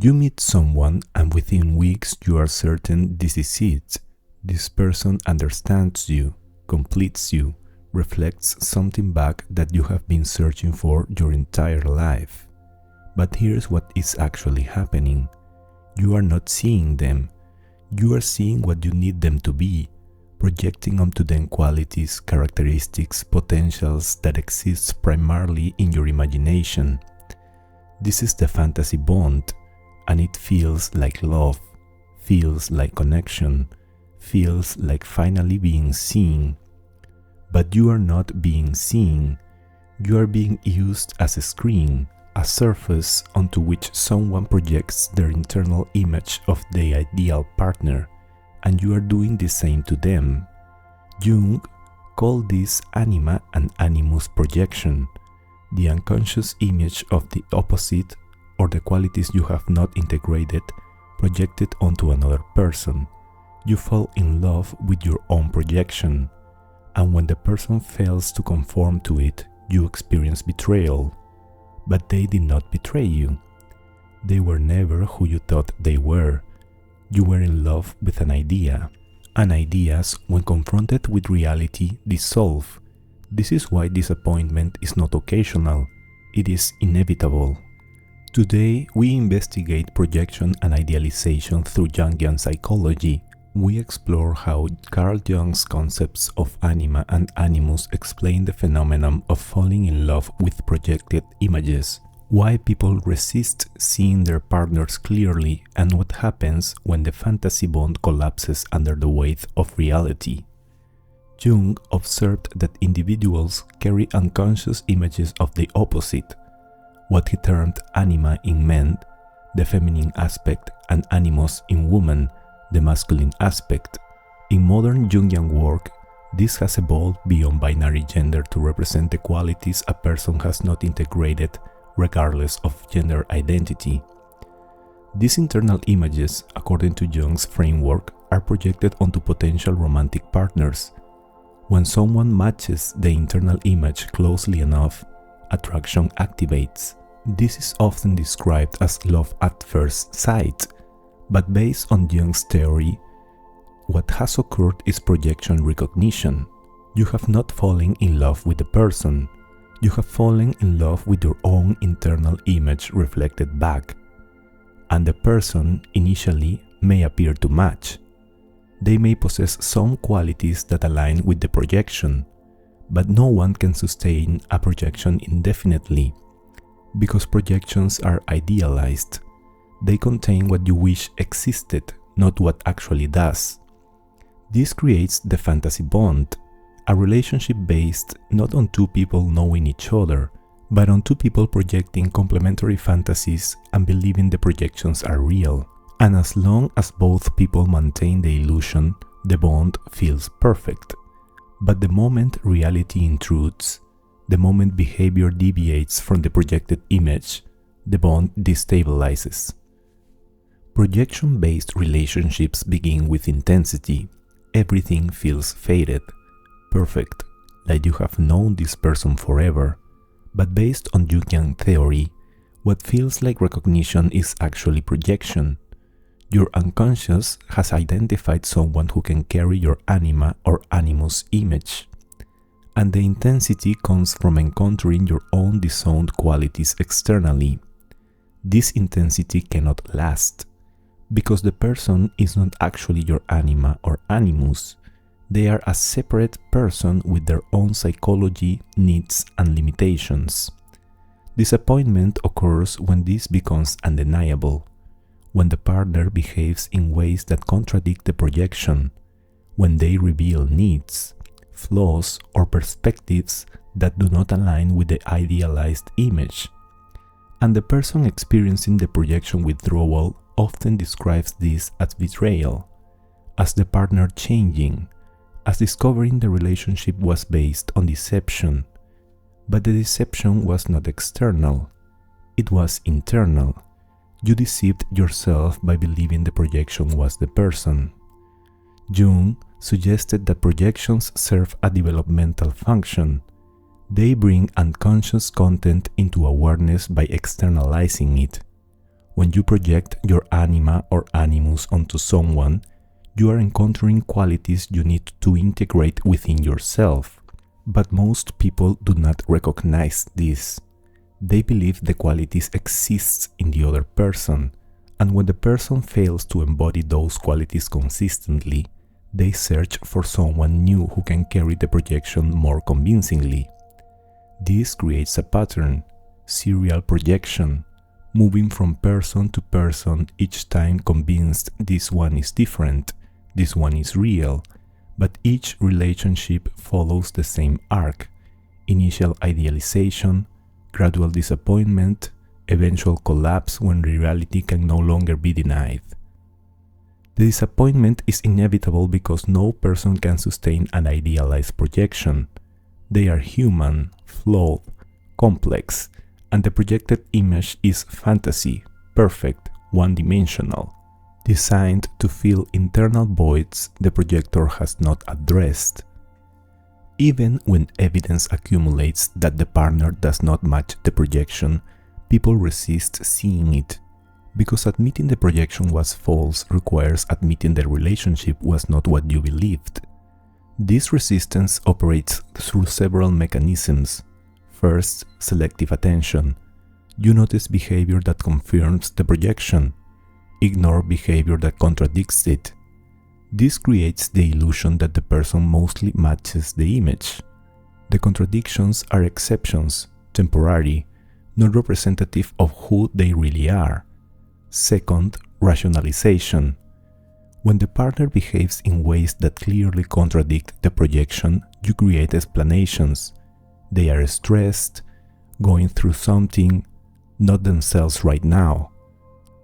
You meet someone and within weeks you are certain this is it. This person understands you, completes you, reflects something back that you have been searching for your entire life. But here's what is actually happening. You are not seeing them. You are seeing what you need them to be, projecting onto them qualities, characteristics, potentials that exist primarily in your imagination. This is the fantasy bond, and it feels like love, feels like connection, feels like finally being seen. But you are not being seen. You are being used as a screen, a surface onto which someone projects their internal image of the ideal partner, and you are doing the same to them. Jung called this anima and animus projection, the unconscious image of the opposite or the qualities you have not integrated projected onto another person. You fall in love with your own projection, and when the person fails to conform to it, you experience betrayal. But they did not betray you. They were never who you thought they were. You were in love with an idea, and ideas, when confronted with reality, dissolve. This is why disappointment is not occasional, it is inevitable. Today, we investigate projection and idealization through Jungian psychology. We explore how Carl Jung's concepts of anima and animus explain the phenomenon of falling in love with projected images, why people resist seeing their partners clearly, and what happens when the fantasy bond collapses under the weight of reality. Jung observed that individuals carry unconscious images of the opposite, what he termed anima in men, the feminine aspect, and animus in women, the masculine aspect. In modern Jungian work, this has evolved beyond binary gender to represent the qualities a person has not integrated regardless of gender identity. These internal images, according to Jung's framework, are projected onto potential romantic partners. When someone matches the internal image closely enough, attraction activates. This is often described as love at first sight, but based on Jung's theory, what has occurred is projection recognition. You have not fallen in love with the person. You have fallen in love with your own internal image reflected back, and the person initially may appear to match. They may possess some qualities that align with the projection, but no one can sustain a projection indefinitely, because projections are idealized. They contain what you wish existed, not what actually does. This creates the fantasy bond, a relationship based not on two people knowing each other, but on two people projecting complementary fantasies and believing the projections are real. And as long as both people maintain the illusion, the bond feels perfect. But the moment reality intrudes, the moment behavior deviates from the projected image, the bond destabilizes. Projection-based relationships begin with intensity. Everything feels faded, perfect, like you have known this person forever. But based on Jungian theory, what feels like recognition is actually projection. Your unconscious has identified someone who can carry your anima or animus image, and the intensity comes from encountering your own disowned qualities externally. This intensity cannot last, because the person is not actually your anima or animus. They are a separate person with their own psychology, needs, and limitations. Disappointment occurs when this becomes undeniable, when the partner behaves in ways that contradict the projection, when they reveal needs, flaws, or perspectives that do not align with the idealized image. And the person experiencing the projection withdrawal often describes this as betrayal, as the partner changing, as discovering the relationship was based on deception. But the deception was not external, it was internal. You deceived yourself by believing the projection was the person. Jung suggested that projections serve a developmental function. They bring unconscious content into awareness by externalizing it. When you project your anima or animus onto someone, you are encountering qualities you need to integrate within yourself. But most people do not recognize this. They believe the qualities exist in the other person, and when the person fails to embody those qualities consistently, they search for someone new who can carry the projection more convincingly. This creates a pattern, serial projection, moving from person to person each time convinced this one is different, this one is real, but each relationship follows the same arc: initial idealization, gradual disappointment, eventual collapse when reality can no longer be denied. The disappointment is inevitable because no person can sustain an idealized projection. They are human, flawed, complex, and the projected image is fantasy, perfect, one-dimensional, designed to fill internal voids the projector has not addressed. Even when evidence accumulates that the partner does not match the projection, people resist seeing it, because admitting the projection was false requires admitting the relationship was not what you believed. This resistance operates through several mechanisms. First, selective attention. You notice behavior that confirms the projection. Ignore behavior that contradicts it. This creates the illusion that the person mostly matches the image. The contradictions are exceptions, temporary, not representative of who they really are. Second, rationalization. When the partner behaves in ways that clearly contradict the projection, you create explanations. They are stressed, going through something, not themselves right now.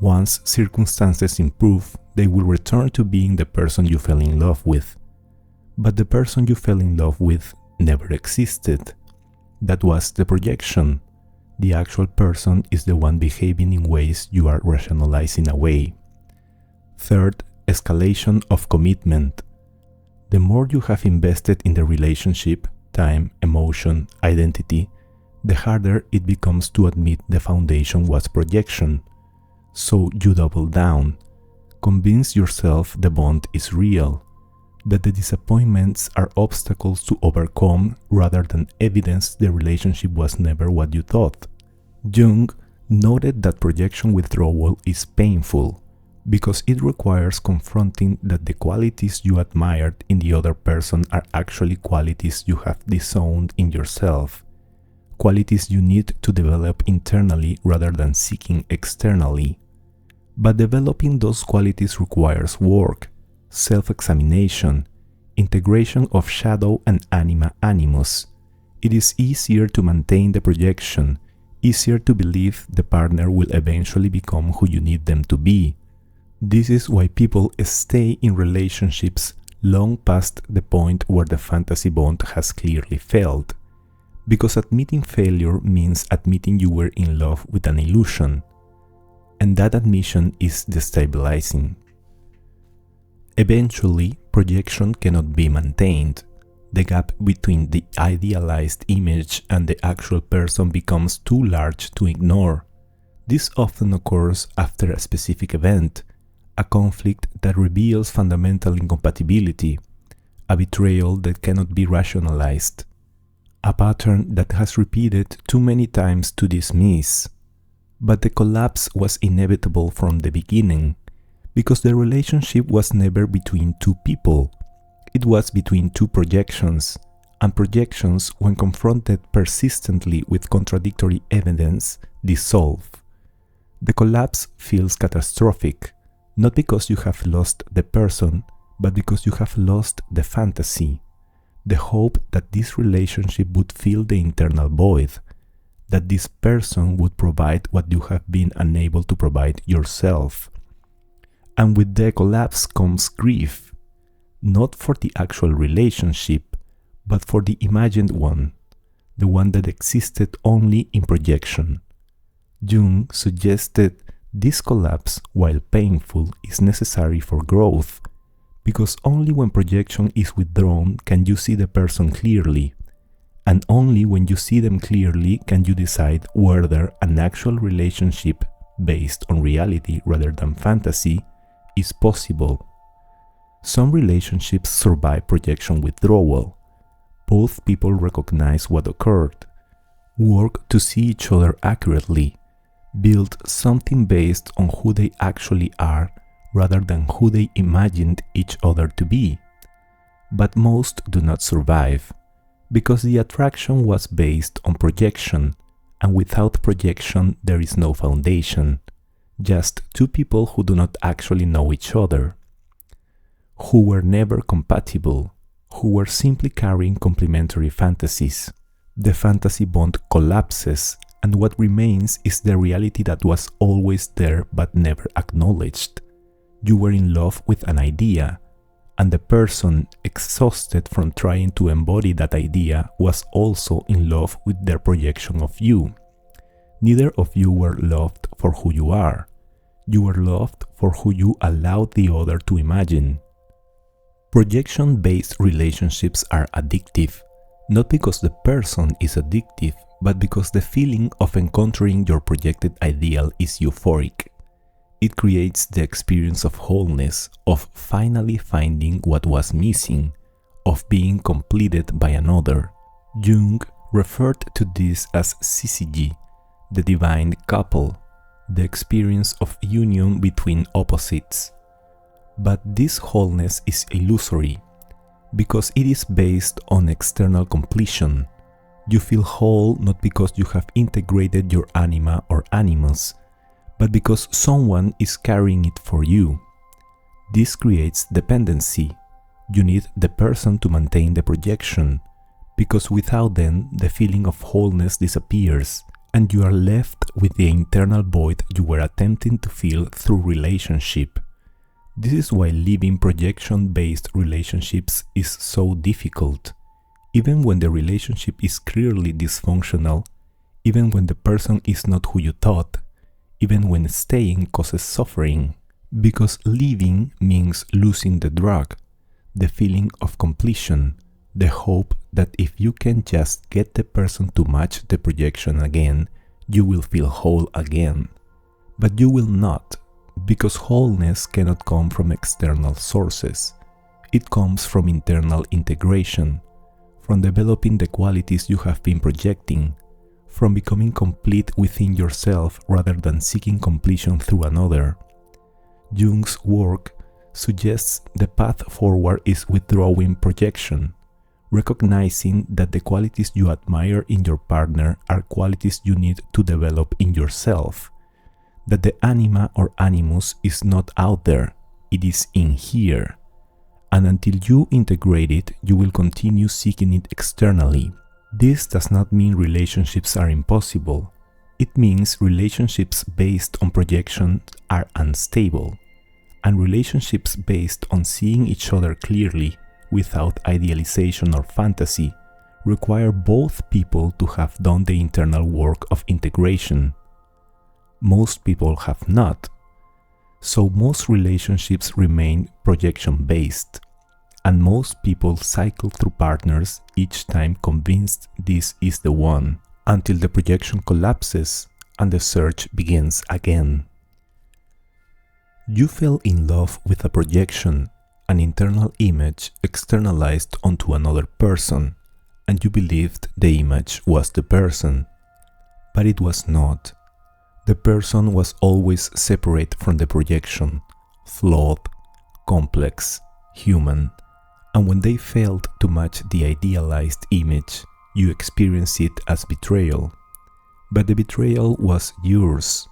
Once circumstances improve, they will return to being the person you fell in love with. But the person you fell in love with never existed. That was the projection. The actual person is the one behaving in ways you are rationalizing away. Third, escalation of commitment. The more you have invested in the relationship, time, emotion, identity, the harder it becomes to admit the foundation was projection. So you double down. Convince yourself the bond is real, that the disappointments are obstacles to overcome rather than evidence the relationship was never what you thought. Jung noted that projection withdrawal is painful because it requires confronting that the qualities you admired in the other person are actually qualities you have disowned in yourself, qualities you need to develop internally rather than seeking externally. But developing those qualities requires work, self-examination, integration of shadow and anima animus. It is easier to maintain the projection, easier to believe the partner will eventually become who you need them to be. This is why people stay in relationships long past the point where the fantasy bond has clearly failed. Because admitting failure means admitting you were in love with an illusion. And that admission is destabilizing. Eventually, projection cannot be maintained. The gap between the idealized image and the actual person becomes too large to ignore. This often occurs after a specific event, a conflict that reveals fundamental incompatibility, a betrayal that cannot be rationalized, a pattern that has repeated too many times to dismiss. But the collapse was inevitable from the beginning, because the relationship was never between two people. It was between two projections, and projections, when confronted persistently with contradictory evidence, dissolve. The collapse feels catastrophic, not because you have lost the person, but because you have lost the fantasy, the hope that this relationship would fill the internal void, that this person would provide what you have been unable to provide yourself. And with the collapse comes grief, not for the actual relationship, but for the imagined one, the one that existed only in projection. Jung suggested this collapse, while painful, is necessary for growth, because only when projection is withdrawn can you see the person clearly, and only when you see them clearly can you decide whether an actual relationship based on reality rather than fantasy, is possible. Some relationships survive projection withdrawal. Both people recognize what occurred, work to see each other accurately, build something based on who they actually are rather than who they imagined each other to be. But most do not survive, because the attraction was based on projection, and without projection there is no foundation, just two people who do not actually know each other, who were never compatible, who were simply carrying complementary fantasies. The fantasy bond collapses, and what remains is the reality that was always there but never acknowledged. You were in love with an idea, and the person, exhausted from trying to embody that idea, was also in love with their projection of you. Neither of you were loved for who you are. You were loved for who you allowed the other to imagine. Projection-based relationships are addictive, not because the person is addictive, but because the feeling of encountering your projected ideal is euphoric. It creates the experience of wholeness, of finally finding what was missing, of being completed by another. Jung referred to this as syzygy, the divine couple, the experience of union between opposites. But this wholeness is illusory, because it is based on external completion. You feel whole not because you have integrated your anima or animus, but because someone is carrying it for you. This creates dependency. You need the person to maintain the projection, because without them the feeling of wholeness disappears, and you are left with the internal void you were attempting to fill through relationship. This is why living projection-based relationships is so difficult. Even when the relationship is clearly dysfunctional, even when the person is not who you thought, even when staying causes suffering, because leaving means losing the drug, the feeling of completion, the hope that if you can just get the person to match the projection again, you will feel whole again. But you will not, because wholeness cannot come from external sources. It comes from internal integration, from developing the qualities you have been projecting, from becoming complete within yourself rather than seeking completion through another. Jung's work suggests the path forward is withdrawing projection, recognizing that the qualities you admire in your partner are qualities you need to develop in yourself, that the anima or animus is not out there, it is in here, and until you integrate it, you will continue seeking it externally. This does not mean relationships are impossible. It means relationships based on projection are unstable, and relationships based on seeing each other clearly without idealization or fantasy require both people to have done the internal work of integration. Most people have not, so most relationships remain projection-based, and most people cycle through partners each time convinced this is the one, until the projection collapses and the search begins again. You fell in love with a projection, an internal image externalized onto another person, and you believed the image was the person. But it was not. The person was always separate from the projection, flawed, complex, human, and when they failed to match the idealized image, you experienced it as betrayal. But the betrayal was yours.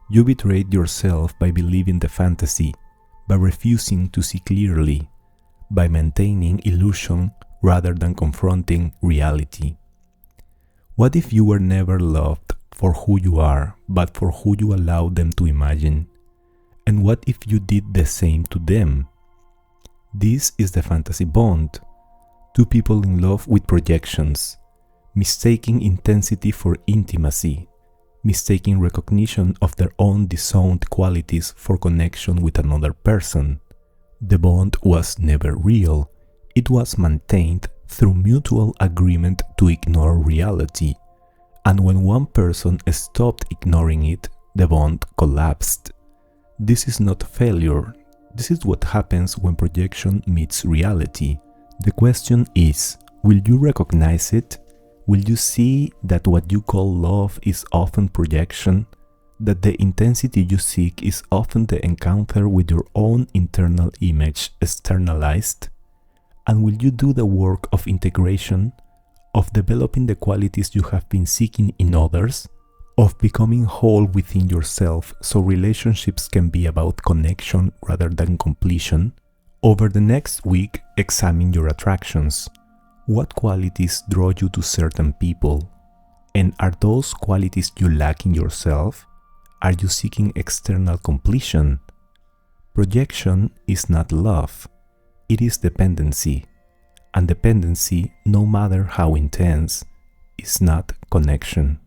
You betrayed yourself by believing the fantasy, by refusing to see clearly, by maintaining illusion rather than confronting reality. What if you were never loved for who you are, but for who you allowed them to imagine? And what if you did the same to them? This is the fantasy bond. Two people in love with projections, mistaking intensity for intimacy, mistaking recognition of their own disowned qualities for connection with another person. The bond was never real. It was maintained through mutual agreement to ignore reality. And when one person stopped ignoring it, The bond collapsed. This is not failure. This is what happens when projection meets reality. The question is, will you recognize it? Will you see that what you call love is often projection? That the intensity you seek is often the encounter with your own internal image externalized? And will you do the work of integration, of developing the qualities you have been seeking in others, of becoming whole within yourself so relationships can be about connection rather than completion? Over the next week, examine your attractions. What qualities draw you to certain people? And are those qualities you lack in yourself? Are you seeking external completion? Projection is not love. It is dependency. And dependency, no matter how intense, is not connection.